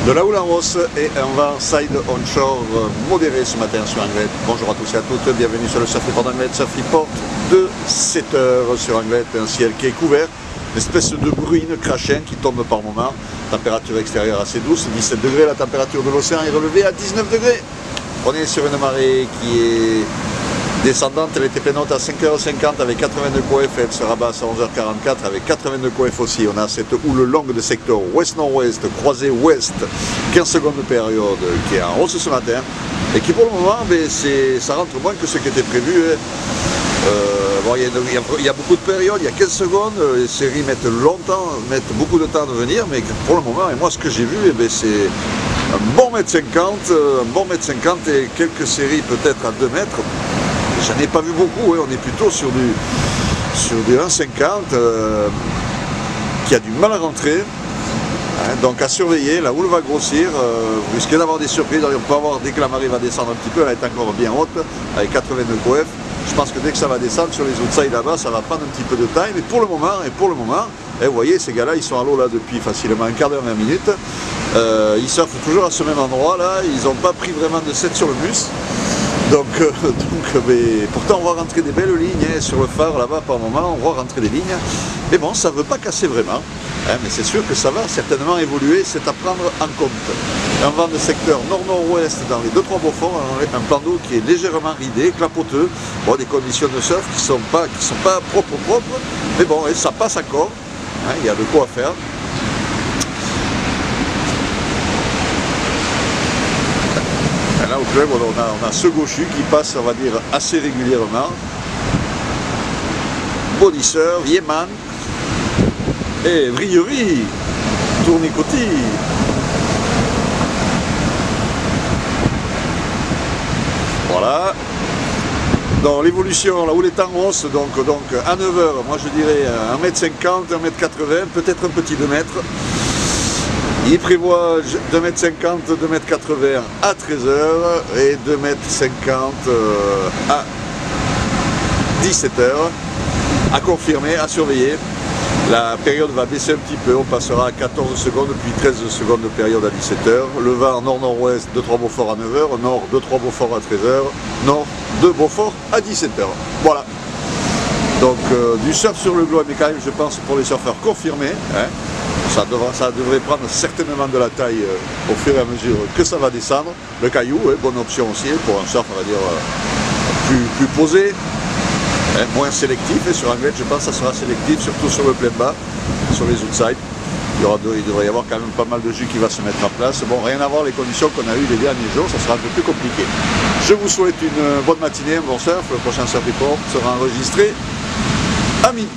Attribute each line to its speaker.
Speaker 1: De la houle en hausse et un vent side onshore modéré ce matin sur Anglette. Bonjour à tous et à toutes, bienvenue sur le Surf Report d'Anglette, Surf Report de 7 h sur Anglette, un ciel qui est couvert, une espèce de bruine crachin qui tombe par moments, température extérieure assez douce, 17 degrés, la température de l'océan est relevée à 19 degrés. On est sur une marée qui est descendante, elle était pénante à 5h50 avec 82 coef, elle se rabasse à 11h44 avec 82 coef aussi. On a cette houle longue de secteur ouest-nord-ouest, croisée ouest, 15 secondes de période qui est en hausse ce matin et qui pour le moment, ça rentre moins que ce qui était prévu. Bon, il y a beaucoup de périodes, il y a 15 secondes, les séries mettent beaucoup de temps à venir, mais pour le moment, et moi ce que j'ai vu, c'est un bon mètre 50, et quelques séries peut-être à 2 mètres. J'en ai pas vu beaucoup, on est plutôt sur du 1,50 qui a du mal à rentrer. Donc à surveiller, la houle va grossir, vous risquez d'avoir des surprises, on peut avoir, dès que la marée va descendre un petit peu, elle est encore bien haute, avec 82 coef. Je pense que dès que ça va descendre sur les outside là-bas, ça va prendre un petit peu de temps, mais pour le moment, vous voyez, ces gars-là, ils sont à l'eau là depuis facilement un quart d'heure, 20 minutes. Ils surfent toujours à ce même endroit là, ils n'ont pas pris vraiment de set sur le mus. Mais pourtant on va rentrer des belles lignes sur le phare là-bas par moment, on va rentrer des lignes. Mais bon, ça ne veut pas casser vraiment, mais c'est sûr que ça va certainement évoluer, c'est à prendre en compte. Un vent de secteur nord-nord-ouest dans les 2-3 Beaufort, un plan d'eau qui est légèrement ridé, clapoteux, bon, des conditions de surf qui sont pas propres, mais bon, ça passe encore, il y a de quoi faire. Là au club, on a ce gauchu qui passe, on va dire, assez régulièrement. Body Surf, Yeman et Vrillerie, Tournicotis. Voilà. Dans l'évolution, la houle est en hausse, donc à 9 h, moi je dirais 1,50 m, 1,80 m, peut-être un petit 2 mètres. Il prévoit 2,50 m, 2,80 m à 13 h et 2,50 m à 17 h. À confirmer, à surveiller. La période va baisser un petit peu, on passera à 14 secondes, puis 13 secondes de période à 17 h. Le vent nord-nord-ouest, 2-3 Beaufort à 9 h, nord 2-3 Beaufort à 13 h, nord 2 Beaufort à 17 h. Voilà. Donc du surf sur le globe, mais quand même je pense pour les surfeurs confirmés. Ça devrait prendre certainement de la taille au fur et à mesure que ça va descendre. Le caillou, bonne option aussi pour un surf, on va dire, plus posé, moins sélectif. Et sur Anglette, je pense que ça sera sélectif, surtout sur le plein bas, sur les outside. Il devrait y avoir quand même pas mal de jus qui va se mettre en place. Bon, rien à voir les conditions qu'on a eues les derniers jours, ça sera un peu plus compliqué. Je vous souhaite une bonne matinée, un bon surf. Le prochain Surf Report sera enregistré à midi.